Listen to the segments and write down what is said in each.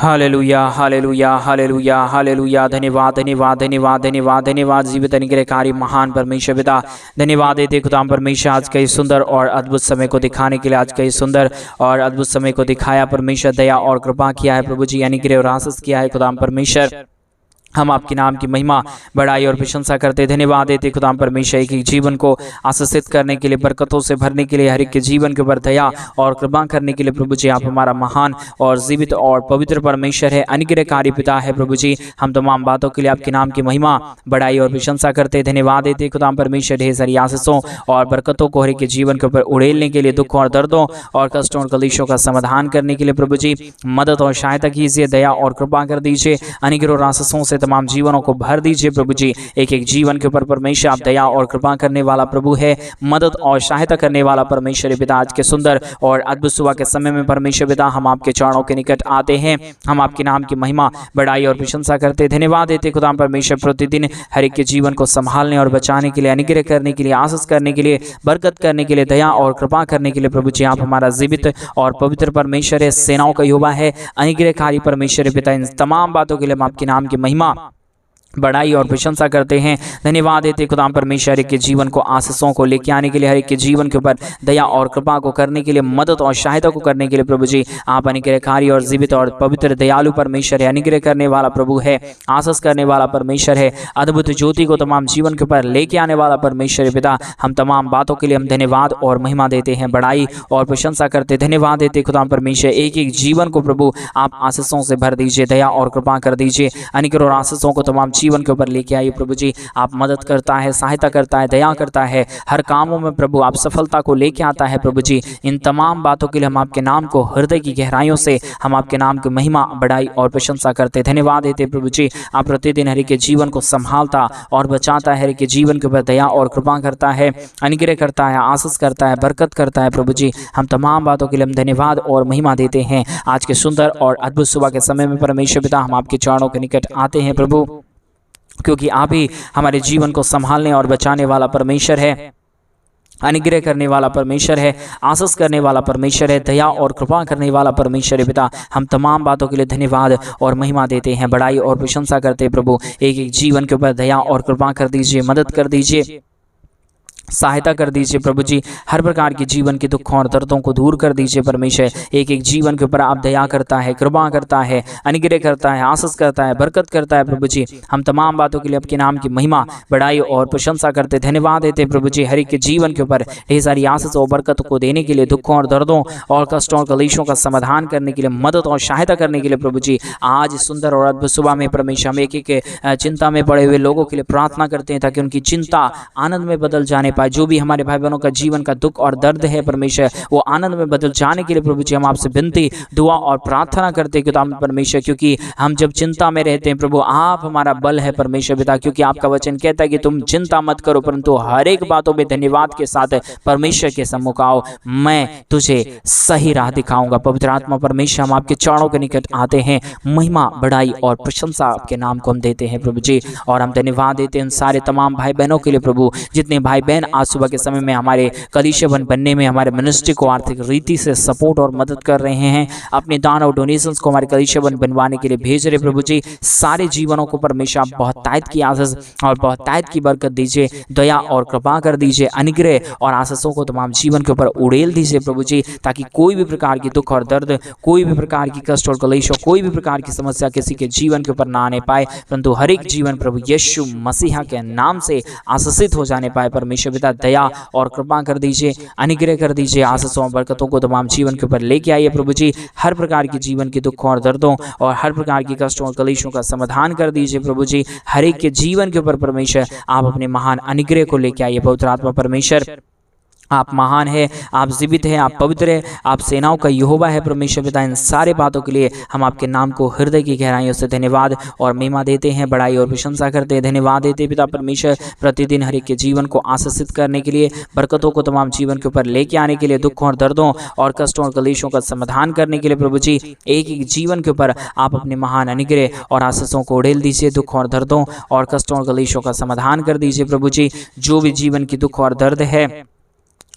Hallelujah hallelujah hallelujah hallelujah. धन्यवाद धन्यवाद धन्यवाद धन्यवाद धन्यवाद जीवित अनुग्रहकारी महान परमेश्वर पिता, धन्यवाद देते खुदाम परमेश्वर आज का इस सुंदर और अद्भुत समय को दिखाने के लिए, आज का इस सुंदर और अद्भुत समय को दिखाया परमेश्वर, दया और कृपा किया है प्रभु जी, अनुग्रह और आशीष किया है खुदाम परमेश्वर। हम आपके नाम की महिमा बड़ाई और प्रशंसा करते, धन्यवाद देते खुदाम परमेश्वर एक एक जीवन को आशीषित करने के लिए, बरकतों से भरने के लिए, हर एक के जीवन के ऊपर दया और कृपा करने के लिए प्रभु जी। आप हमारा महान और जीवित और पवित्र परमेश्वर है, अनुग्रहकारी पिता है प्रभु जी। हम तमाम बातों के लिए आपके नाम की महिमा बड़ाई और प्रशंसा करते, धन्यवाद देते खुदाम परमेश्वर। ढेर सारी आशीषों और बरकतों को हर एक के जीवन के ऊपर उड़ेलने के लिए, दुखों और दर्दों और कष्टों और कलेशों का समाधान करने के लिए प्रभु जी मदद और सहायता कीजिए, दया और कृपा कर दीजिए, अनुग्रह और आशीषों से तमाम जीवनों को भर दीजिए प्रभु जी। एक एक जीवन के ऊपर परमेश्वर आप दया और कृपा करने वाला प्रभु है, मदद और सहायता करने वाला परमेश्वर पिता। आज के सुंदर और अद्भुत सुबह के समय में परमेश्वर पिता हम आपके चरणों के निकट आते हैं, हम आपके नाम की महिमा बड़ाई और प्रशंसा करते, धन्यवाद देते खुदा परमेश्वर। प्रतिदिन हर एक के जीवन को संभालने और बचाने के लिए, अनुग्रह करने के लिए, आशीष करने के लिए, बरकत करने के लिए, दया और कृपा करने के लिए प्रभु जी। आप हमारा जीवित और पवित्र परमेश्वर है, सेनाओं का यहोवा है, अनुग्रहकारी परमेश्वर पिता। इन तमाम बातों के लिए हम आपके नाम की महिमा बड़ाई और प्रशंसा करते हैं, धन्यवाद देते खुदाम परमेश्वर। एक के जीवन को आशीषों को लेके आने के लिए, हर एक के जीवन के ऊपर दया और कृपा को करने के लिए, मदद और सहायता को करने के लिए प्रभु जी आप अनुग्रहकारी और जीवित और पवित्र दयालु परमेश्वर है, अनुग्रह करने वाला प्रभु है, आशीष करने वाला परमेश्वर है, अद्भुत ज्योति को तमाम जीवन के ऊपर लेके आने वाला परमेश्वर पिता। हम तमाम बातों के लिए हम धन्यवाद और महिमा देते हैं, बड़ाई और प्रशंसा करते, धन्यवाद देते खुदाम परमेश्वर। एक एक जीवन को प्रभु आप आशीषों से भर दीजिए, दया और कृपा कर दीजिए, अनुग्रह और आशीषों को तमाम जीवन के ऊपर लेके आइए प्रभु जी। आप मदद करता है, सहायता करता है, दया करता है, हर कामों में प्रभु आप सफलता को लेके आता है प्रभु जी। इन तमाम बातों के लिए हम आपके नाम को हृदय की गहराइयों से हम आपके नाम की महिमा बड़ाई और प्रशंसा करते, धन्यवाद देते प्रभु जी। आप प्रतिदिन हर एक के जीवन को संभालता और बचाता है, हर एक के जीवन के ऊपर दया और कृपा करता है, अनुग्रह करता है, आशीष करता है, बरकत करता है प्रभु जी। हम तमाम बातों के लिए हम धन्यवाद और महिमा देते हैं। आज के सुंदर और अद्भुत सुबह के समय में परमेश्वर पिता हम आपके चरणों के निकट आते हैं प्रभु, क्योंकि आप ही हमारे जीवन को संभालने और बचाने वाला परमेश्वर है, अनुग्रह करने वाला परमेश्वर है, आशीष करने वाला परमेश्वर है, दया और कृपा करने वाला परमेश्वर है पिता। हम तमाम बातों के लिए धन्यवाद और महिमा देते हैं, बड़ाई और प्रशंसा करते हैं प्रभु। एक एक जीवन के ऊपर दया और कृपा कर दीजिए, मदद कर दीजिए, सहायता कर दीजिए प्रभु जी। हर प्रकार के जीवन के दुखों और दर्दों को दूर कर दीजिए परमेश्वर। एक एक जीवन के ऊपर आप दया करता है, कृपा करता है, अनुग्रह करता है, आशीष करता है, बरकत करता है प्रभु जी। हम तमाम बातों के लिए आपके नाम की महिमा बड़ाई और प्रशंसा करते, धन्यवाद देते प्रभु जी। हर एक के जीवन के ऊपर ढेर सारी आशीष और बरकत को देने के लिए, दुखों और दर्दों और कष्टों और कलेशों का समाधान करने के लिए, मदद और सहायता करने के लिए प्रभु जी। आज सुंदर और अद्भुत सुबह में परमेश्वर हम एक एक चिंता में पड़े हुए लोगों के लिए प्रार्थना करते हैं, ताकि उनकी चिंता आनंद में बदल जाने पाए। जो भी हमारे भाई बहनों का जीवन का दुख और दर्द है परमेश्वर, वो आनंद में बदल जाने के लिए प्रभु जी हम आपसे विनती, दुआ और प्रार्थना करते हैं खुदा परमेश्वर। क्योंकि हम जब चिंता में रहते हैं प्रभु, आप हमारा बल है परमेश्वर पिता। क्योंकि आपका वचन कहता है कि तुम चिंता मत करो, परंतु हर एक बातों में धन्यवाद के साथ परमेश्वर के सम्मुख आओ, मैं तुझे सही राह दिखाऊंगा। पवित्र आत्मा परमेश्वर हम आपके चरणों के निकट आते हैं, महिमा बड़ाई और प्रशंसा आपके नाम को हम देते हैं प्रभु जी। और हम धन्यवाद देते हैं उन सारे तमाम भाई बहनों के लिए प्रभु, जितने भाई बहन आज सुबह के समय में हमारे कलीसिया बनने में, हमारे मिनिस्ट्री को आर्थिक रीति से सपोर्ट और मदद कर रहे हैं, अपने दान और डोनेशंस को हमारे कलीसिया बनवाने के लिए भेज रहे प्रभु जी। सारे जीवनों को परमेश्वर आप बहुत तायत की आशीष और बहुत तायत की बरकत दीजिए, दया और कृपा कर दीजिए, अनुग्रह और आशीषों को तमाम जीवन के ऊपर उड़ेल दीजिए प्रभु जी। ताकि कोई भी प्रकार की दुख और दर्द, कोई भी प्रकार की कष्ट और कलेश, कोई भी प्रकार की समस्या किसी के जीवन के ऊपर ना आने पाए, परंतु हर एक जीवन प्रभु यीशु मसीहा के नाम से आशीषित हो जाने पाए परमेश्वर पिता। दया और कृपा कर दीजिए, अनुग्रह कर दीजिए, आशीषों और बरकतों को तमाम जीवन के ऊपर लेके आइए प्रभु जी। हर प्रकार की जीवन के दुखों और दर्दों और हर प्रकार की कष्टों और कलेशों का समाधान कर दीजिए प्रभु जी। हर एक के जीवन के ऊपर परमेश्वर आप अपने महान अनुग्रह को लेके आइए। पवित्र आत्मा परमेश्वर आप महान है, आप जीवित हैं, आप पवित्र है, आप सेनाओं का यहोवा है परमेश्वर पिता। इन सारे बातों के लिए हम आपके नाम को हृदय की गहराइयों से धन्यवाद और महिमा देते हैं, बड़ाई और प्रशंसा करते हैं, धन्यवाद देते पिता परमेश्वर। प्रतिदिन हर एक के जीवन को आशीषित करने के लिए, बरकतों को तमाम जीवन के ऊपर लेके आने के लिए, दुखों और दर्दों और कष्टों और कलेशों का समाधान करने के लिए प्रभु जी। एक एक जीवन के ऊपर आप अपने महान अनुग्रह और आशीषों को उड़ेल दीजिए, दुखों और दर्दों और कष्टों और कलेशों का समाधान कर दीजिए प्रभु जी। जो भी जीवन की दुख और दर्द है,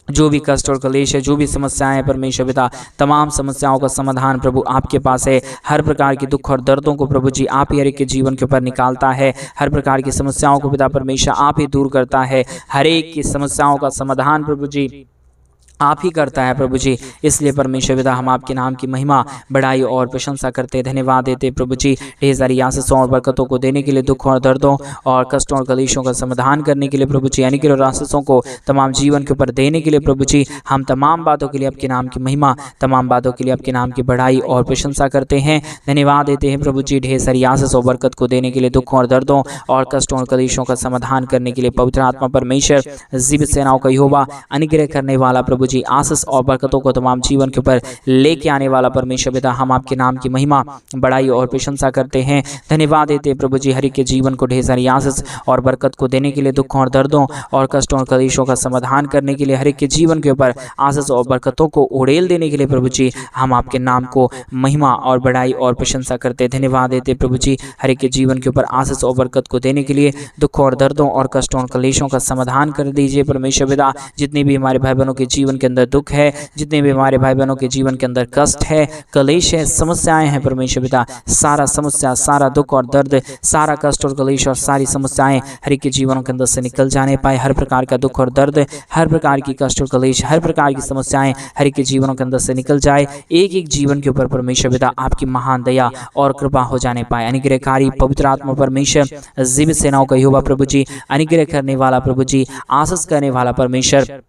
जो भी कष्ट और क्लेश है, जो भी समस्याएं हैं परमेश्वर पिता, तमाम समस्याओं का समाधान प्रभु आपके पास है। हर प्रकार के दुख और दर्दों को प्रभु जी आप ही हर एक के जीवन के ऊपर निकालता है। हर प्रकार की समस्याओं को पिता परमेश्वर आप ही दूर करता है। हर एक की समस्याओं का समाधान प्रभु जी आप ही करता है प्रभु जी। इसलिए परमेश्वर पिता हम आपके नाम की महिमा, बड़ाई और प्रशंसा करते, धन्यवाद देते प्रभु जी। ढेर सारी आशीषों और बरकतों को देने के लिए, दुखों और दर्दों और कष्टों और कलेशों का समाधान करने के लिए प्रभु जी, यानी कि आशीषों को तमाम जीवन के ऊपर देने के लिए प्रभु जी, हम तमाम बातों के लिए आपके नाम की महिमा, तमाम बातों के लिए आपके नाम की बड़ाई और प्रशंसा करते हैं, धन्यवाद देते हैं प्रभु जी। ढेर सारी आशीष और बरकत को देने के लिए, दुखों और दर्दों और कष्टों और कलेशों का समाधान करने के लिए पवित्र आत्मा परमेश्वर, जीवित सेनाओं का यहोवा, अनुग्रह करने वाला प्रभु जी, आशीष और बरकतों को तमाम जीवन के ऊपर लेके आने वाला परमेश्वर पिता, हम आपके नाम की महिमा, बड़ाई और प्रशंसा करते हैं, धन्यवाद देते हैं प्रभु जी। हरि के जीवन को ढेर सारी आशीष और बरकत को देने के लिए, दुखों और दर्दों और कष्टों और कलेशों का समाधान करने के लिए, हरि के जीवन के ऊपर आशीष और बरकतों को उड़ेल देने के लिए प्रभु जी, हम आपके नाम को महिमा और बड़ाई और प्रशंसा करते, धन्यवाद देते प्रभु जी। हरि के जीवन के ऊपर आशीष और बरकत को देने के लिए, दुखों और दर्दों और कष्टों और कलेशों का समाधान कर दीजिए परमेश्वर पिता। जितने भी हमारे भाई बहनों के जीवन के अंदर दुख है, जितने भी हमारे भाई बहनों के जीवन के अंदर कष्ट है, कलेश है, समस्याएं हैं परमेश्वर पिता, सारा समस्या, सारा दुख और दर्द, सारा कष्ट और कलेश और सारी समस्याएं हर के जीवनों के अंदर से निकल जाने पाए। हर प्रकार का दुख और दर्द, हर प्रकार की कष्ट और कलेश, हर प्रकार की समस्याएं हर के जीवनों के अंदर से निकल जाए। एक एक जीवन के ऊपर परमेश्वर पिता आपकी महान दया और कृपा हो जाने पाए। अनुग्रहकारी पवित्र आत्मा परमेश्वर, जीवित सेनाओं का यहोवा प्रभु जी, अनुग्रह करने वाला प्रभु जी, आशीष करने वाला परमेश्वर,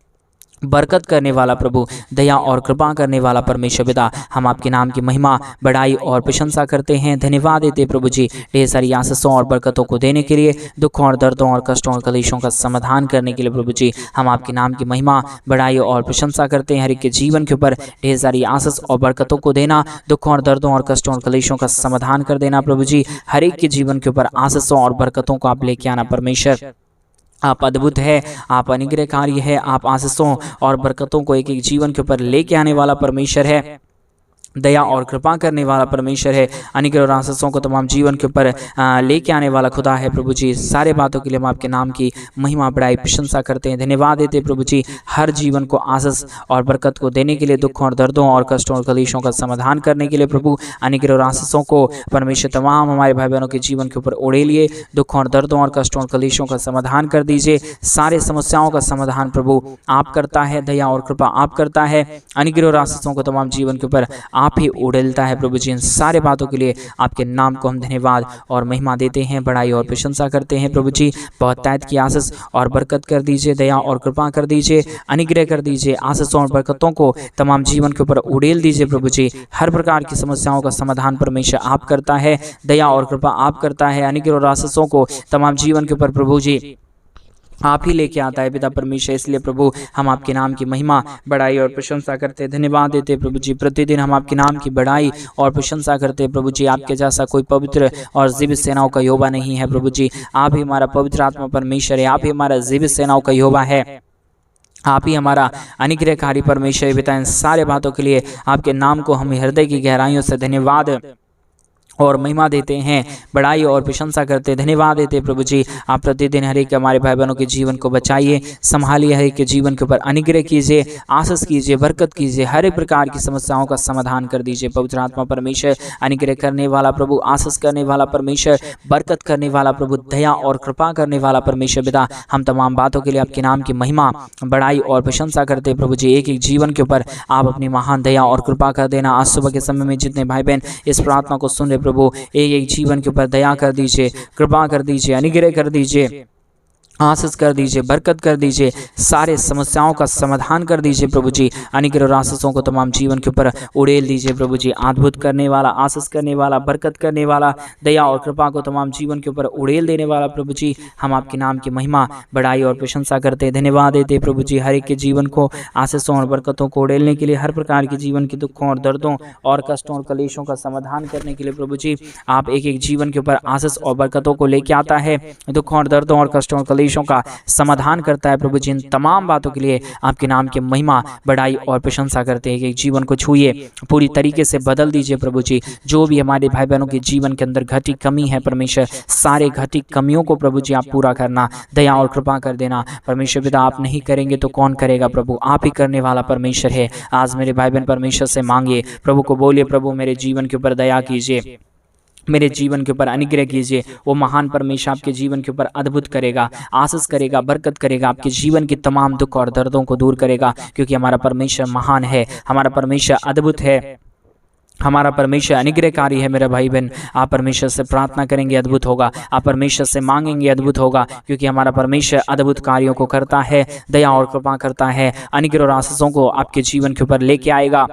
बरकत करने वाला प्रभु, दया और कृपा करने वाला परमेश्वर पिता, हम आपके नाम की महिमा, बड़ाई और प्रशंसा करते हैं, धन्यवाद देते प्रभु जी। ढेर सारी आशीषों और बरकतों को देने के लिए, दुखों और दर्दों और कष्टों और कलेशों का समाधान करने के लिए प्रभु जी, हम आपके नाम की महिमा, बड़ाई और प्रशंसा करते हैं। हर एक के जीवन के ऊपर ढेर सारी आशीष और बरकतों को देना, दुखों और दर्दों और कष्टों और कलेशों का समाधान कर देना प्रभु जी। हर एक के जीवन के ऊपर आशीषों और बरकतों को आप लेके आना परमेश्वर। आप अद्भुत है, आप अनुग्रहकारी है, आप आशीषों और बरकतों को एक एक जीवन के ऊपर लेके आने वाला परमेश्वर है, दया और कृपा करने वाला परमेश्वर है, अनुग्रह और आशीषों को तमाम जीवन के ऊपर लेके आने वाला खुदा है प्रभु जी। सारे बातों के लिए हम आपके नाम की महिमा, बड़ाई, प्रशंसा करते हैं, धन्यवाद देते हैं प्रभु जी। हर जीवन को आशीष और बरकत को देने के लिए, दुखों और दर्दों और कष्टों और कलेशों का समाधान करने के लिए प्रभु, अनुग्रह और आशीषों को परमेश्वर तमाम हमारे भाई बहनों के जीवन के ऊपर उड़ेलिए, दुखों और दर्दों और कष्टों और कलेशों का समाधान कर दीजिए। सारे समस्याओं का समाधान प्रभु आप करता है, दया और कृपा आप करता है, अनुग्रह और आशीषों को तमाम जीवन के ऊपर आप ही उड़ेलता है प्रभु जी। इन सारे बातों के लिए आपके नाम को हम धन्यवाद और महिमा देते हैं, बड़ाई और प्रशंसा करते हैं प्रभु जी। बहुत तायत की आशीष और बरकत कर दीजिए, दया और कृपा कर दीजिए, अनुग्रह कर दीजिए, आशीषों और बरकतों को तमाम जीवन के ऊपर उड़ेल दीजिए प्रभु जी। हर प्रकार की समस्याओं का समाधान परमेश्वर आप करता है, दया और कृपा आप करता है, अनुग्रह और आशीषों को तमाम जीवन के ऊपर प्रभु जी आप ही लेके आता है पिता परमेश्वर। इसलिए प्रभु हम आपके नाम की महिमा, बड़ाई और प्रशंसा करते, धन्यवाद देते प्रभु जी। प्रतिदिन हम आपके नाम की बड़ाई और प्रशंसा करते प्रभु जी। आपके जैसा कोई पवित्र और जीवित सेनाओं का यहोवा नहीं है प्रभु जी। आप ही हमारा पवित्र आत्मा परमेश्वर है, आप ही हमारा जीवित सेनाओं का यहोवा है, आप ही हमारा अनुग्रहकारी परमेश्वर पिता। इन सारे बातों के लिए आपके नाम को हम हृदय की गहराइयों से धन्यवाद और महिमा देते हैं, बड़ाई और प्रशंसा करते, धन्यवाद देते प्रभु जी। आप प्रतिदिन हर एक हमारे भाई बहनों के जीवन को बचाइए, संभालिए, हर एक के जीवन के ऊपर अनुग्रह कीजिए, आशीष कीजिए, बरकत कीजिए, हर एक प्रकार की समस्याओं का समाधान कर दीजिए पवित्र आत्मा परमेश्वर। अनुग्रह करने वाला प्रभु, आशीष करने वाला परमेश्वर, बरकत करने वाला प्रभु, दया और कृपा करने वाला परमेश्वर पिता, हम तमाम बातों के लिए आपके नाम की महिमा, बड़ाई और प्रशंसा करते प्रभु जी। एक एक जीवन के ऊपर आप अपनी महान दया और कृपा कर देना। आज सुबह के समय में जितने भाई बहन इस प्रार्थना को सुन रहे प्रभु, एक एक जीवन के ऊपर दया कर दीजिए, कृपा कर दीजिए, अनुग्रह कर दीजिए, आशीष कर दीजिए, बरकत कर दीजिए, सारे समस्याओं का समाधान कर दीजिए प्रभु जी। अनुग्रह और आशीषों को तमाम जीवन के ऊपर उड़ेल दीजिए प्रभु जी। अद्भुत करने वाला, आशीष करने वाला, बरकत करने वाला, दया और कृपा को तमाम जीवन के ऊपर उड़ेल देने वाला प्रभु जी, हम आपके नाम की महिमा, बड़ाई और प्रशंसा करते, धन्यवाद देते प्रभु जी। हर एक के जीवन को आशीषों और बरकतों को उड़ेलने के लिए, हर प्रकार के जीवन के दुखों और दर्दों और कष्टों और कलेशों का समाधान करने के लिए प्रभु जी, आप एक एक जीवन के ऊपर आशीष और बरकतों को लेके आता है। दुखों और दर्दों और कष्टों और कलेशों का समाधान करता है प्रभु जी। इन तमाम बातों के लिए आपके नाम की महिमा, बड़ाई और प्रशंसा करते हैं कि जीवन को छूइए, पूरी तरीके से बदल दीजिए प्रभु जी। जो भी हमारे भाई बहनों के जीवन के अंदर घटी कमी है परमेश्वर, सारे घटी कमियों को प्रभु जी आप पूरा करना, दया और कृपा कर देना परमेश्वर पिता। आप नहीं करेंगे तो कौन करेगा प्रभु, आप ही करने वाला परमेश्वर है। आज मेरे भाई बहन परमेश्वर से मांगिए, प्रभु को बोलिए, प्रभु मेरे जीवन के ऊपर दया कीजिए, मेरे जीवन के ऊपर अनुग्रह कीजिए। वो महान परमेश्वर आपके जीवन के ऊपर अद्भुत करेगा, आशीष करेगा, बरकत करेगा, आपके जीवन के तमाम दुख और दर्दों को दूर करेगा, क्योंकि हमारा परमेश्वर महान है, हमारा परमेश्वर अद्भुत है, हमारा परमेश्वर अनुग्रहकारी है। मेरे भाई बहन, आप परमेश्वर से प्रार्थना करेंगे अद्भुत होगा, आप परमेश्वर से मांगेंगे अद्भुत होगा, क्योंकि हमारा परमेश्वर अद्भुत कार्यों को करता है, दया और कृपा करता है, अनुग्रह और आशीषों को आपके जीवन के ऊपर लेके आएगा,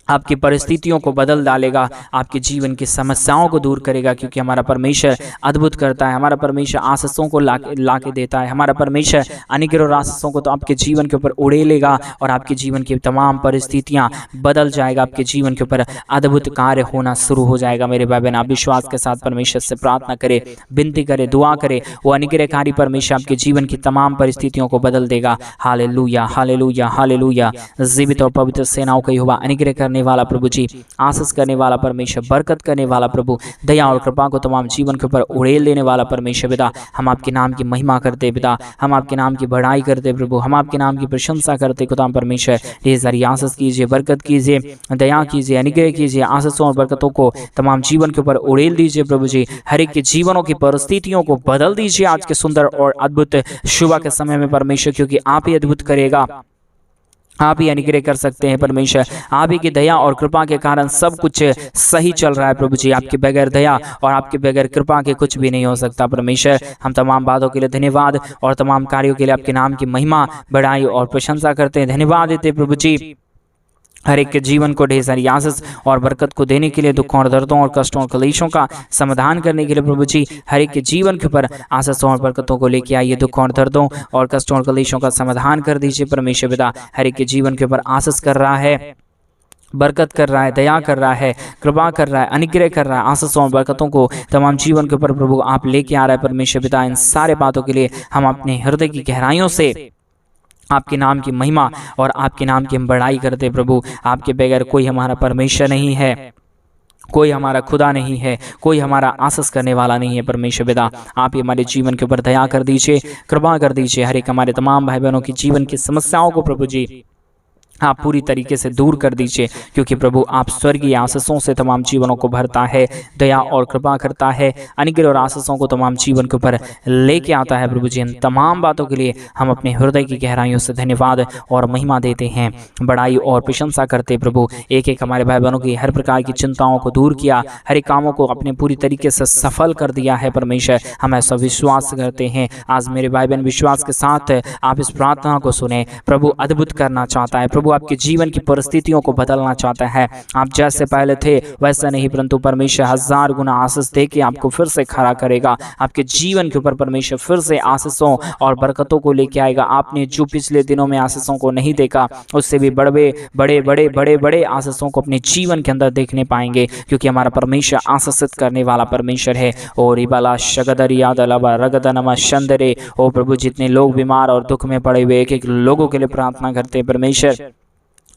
आपकी परिस्थितियों को बदल डालेगा, आपके जीवन की समस्याओं को दूर करेगा, क्योंकि हमारा परमेश्वर अद्भुत करता है, हमारा परमेश्वर आशीषों को ला के देता है, हमारा परमेश्वर अनुग्रह और आशीषों को तो आपके जीवन के ऊपर उड़ेलेगा और आपके जीवन की तमाम परिस्थितियां बदल जाएगा, आपके जीवन के ऊपर अद्भुत कार्य होना शुरू हो जाएगा। मेरे भाई बहन, आप विश्वास के साथ परमेश्वर से प्रार्थना करें, विनती करें, दुआ करें, वो अनुग्रहकारी परमेश्वर आपके जीवन की तमाम परिस्थितियों को बदल देगा। Hallelujah, hallelujah, hallelujah. जीवित और पवित्र सेनाओं का यहोवा अनुग्रह करने वाला प्रभु जी, आशीष करने वाला परमेश्वर, बरकत करने वाला प्रभु, दया और कृपा को तमाम जीवन के ऊपर उड़ेल देने वाला परमेश्वर पिता, हम आपके नाम की महिमा करते पिता, हम आपके नाम की बढ़ाई करते प्रभु, हम आपके नाम की प्रशंसा करते खुदा परमेश्वर। ढेर सारी आशीष कीजिए, बरकत कीजिए, दया कीजिए, अनुग्रह कीजिए, आशीषों और बरकतों को तमाम जीवन के ऊपर उड़ेल दीजिए प्रभु जी। हर एक के जीवनों की परिस्थितियों को बदल दीजिए आज के सुंदर और अद्भुत सुबह के समय में परमेश्वर, क्योंकि आप ही अद्भुत करेगा, आप ही अनुग्रह कर सकते हैं परमेश्वर। आप ही की दया और कृपा के कारण सब कुछ सही चल रहा है प्रभु जी। आपके बगैर दया और आपके बगैर कृपा के कुछ भी नहीं हो सकता परमेश्वर। हम तमाम बातों के लिए धन्यवाद और तमाम कार्यों के लिए आपके नाम की महिमा, बड़ाई और प्रशंसा करते हैं, धन्यवाद देते प्रभु जी। हर एक के जीवन को ढेर सारी आशीष और बरकत को देने के लिए, दुखों और दर्दों और कष्टों और कलेशों का समाधान करने के लिए प्रभु जी, हर एक के जीवन के ऊपर आशीषों और बरकतों को लेके आइए, दुखों और दर्दों और कष्टों और कलेशों का समाधान कर दीजिए परमेश्वर पिता। हर एक के जीवन के ऊपर आशीष कर रहा है, बरकत कर रहा है, दया कर रहा है, कृपा कर रहा है, अनुग्रह कर रहा है, आशीषों और बरकतों को तमाम जीवन के ऊपर प्रभु आप लेके आ रहा है परमेश्वर पिता। इन सारे बातों के लिए हम अपने हृदय की गहराइयों से आपके नाम की महिमा और आपके नाम की हम बड़ाई करते प्रभु। आपके बगैर कोई हमारा परमेश्वर नहीं है, कोई हमारा खुदा नहीं है, कोई हमारा आशीष करने वाला नहीं है परमेश्वर पिता। आप ही हमारे जीवन के ऊपर दया कर दीजिए, कृपा कर दीजिए। हर एक हमारे तमाम भाई बहनों की जीवन की समस्याओं को प्रभु जी आप पूरी तरीके से दूर कर दीजिए, क्योंकि प्रभु आप स्वर्गीय आशीषों से तमाम जीवनों को भरता है, दया और कृपा करता है, अनुग्रह और आशीषों को तमाम जीवन के ऊपर लेके आता है प्रभु जी। इन तमाम बातों के लिए हम अपने हृदय की गहराइयों से धन्यवाद और महिमा देते हैं, बड़ाई और प्रशंसा करते प्रभु। एक एक हमारे भाई बहनों की हर प्रकार की चिंताओं को दूर किया, हर एक कामों को अपने पूरी तरीके से सफल कर दिया है परमेश्वर। हम ऐसा विश्वास करते हैं। आज मेरे भाई बहन विश्वास के साथ आप इस प्रार्थना को सुने। प्रभु अद्भुत करना चाहता है, प्रभु आपके जीवन की परिस्थितियों को बदलना चाहता है। आप जैसे पहले थे वैसा नहीं, परंतु परमेश्वर 1000 गुना आशीष देके आपको फिर से खड़ा करेगा। आपके जीवन के ऊपर परमेश्वर फिर से आशीषों और बरकतों को लेके आएगा। आपने जो पिछले दिनों में आशीषों को नहीं देखा, उससे भी बड़े बड़े बड़े बड़े बड़े आशीषों को अपने जीवन के अंदर देखने पाएंगे, क्योंकि हमारा परमेश्वर आशीषित करने वाला परमेश्वर है। और इबाला शगदरिया दलबा रगदनमा शंदरे। ओ प्रभु, जितने लोग बीमार और दुख में पड़े हुए एक एक लोगों के लिए प्रार्थना करते हैं परमेश्वर,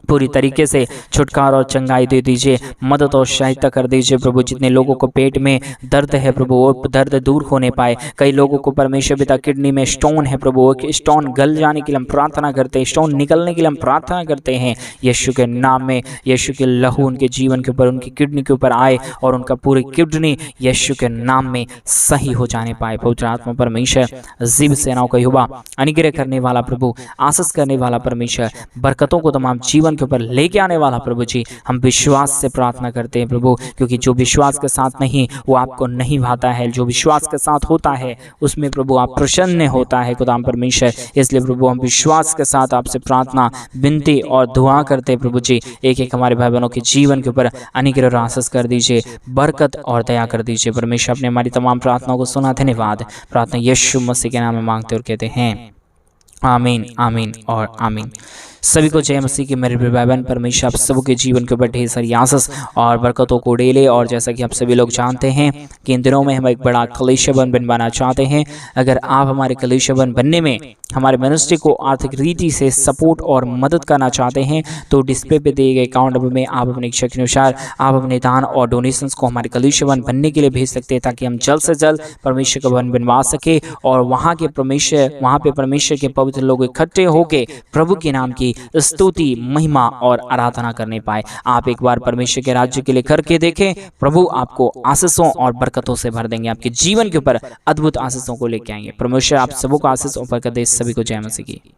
पूरी तरीके से छुटकारा और चंगाई दे दीजिए, मदद और सहायता कर दीजिए प्रभु। जितने लोगों को पेट में दर्द है प्रभु, वो दर्द दूर होने पाए। कई लोगों को परमेश्वर पिता किडनी में स्टोन है प्रभु, वो स्टोन गल जाने के लिए हम प्रार्थना करते हैं, स्टोन निकलने के लिए हम प्रार्थना करते हैं। यीशु के नाम में, यीशु के लहू उनके जीवन के ऊपर, उनकी किडनी के ऊपर आए और उनका पूरी किडनी यीशु के नाम में सही हो जाने पाए। पवित्र आत्मा परमेश्वर, जीव सेनाओं का यहोवा, अनुग्रह करने वाला प्रभु, आशीष करने वाला परमेश्वर, बरकतों को तमाम जीवन के ऊपर लेके आने वाला प्रभु जी, हम विश्वास से प्रार्थना करते हैं प्रभु, क्योंकि जो विश्वास के साथ नहीं वो आपको नहीं भाता है, जो विश्वास के साथ होता है उसमें प्रभु आप प्रसन्न होता है खुदाम परमेश्वर। इसलिए प्रभु हम विश्वास के साथ आपसे प्रार्थना, विनती और दुआ करते हैं प्रभु जी। एक एक हमारे भाई बहनों के जीवन के ऊपर अनुग्रह और आशीष कर दीजिए, बरकत और दया कर दीजिए परमेश्वर। अपने हमारी तमाम प्रार्थनाओं को सुना, धन्यवाद। प्रार्थना यीशु मसीह के नाम में मांगते और कहते हैं आमीन, आमीन और आमीन। सभी को जय मसीह की मेरे भाई बहन। परमेश्वर आप सबके जीवन के ऊपर ढेर सारी आशीष और बरकतों को डेले। और जैसा कि आप सभी लोग जानते हैं कि इन दिनों में हम एक बड़ा कलीसिया बनवाना चाहते हैं। अगर आप हमारे कलीसिया बनने में हमारे मिनिस्ट्री को आर्थिक रीति से सपोर्ट और मदद करना चाहते हैं तो डिस्प्ले पे दिए गए अकाउंट नंबर में आप अपने इच्छा के अनुसार आप अपने दान और डोनेशंस को हमारे कलीसिया बनने के लिए भेज सकते हैं, ताकि हम जल्द से जल्द परमेश्वर का वन बनवा सके और वहाँ पे परमेश्वर के पवित्र लोग इकट्ठे होकर प्रभु के नाम की स्तुति, महिमा और आराधना करने पाए। आप एक बार परमेश्वर के राज्य के लिए करके देखें, प्रभु आपको आशीषों और बरकतों से भर देंगे, आपके जीवन के ऊपर अद्भुत आशीषों को लेके आएंगे। परमेश्वर आप सबों को आशीष और बरकत दे। सभी को जय मसीह की।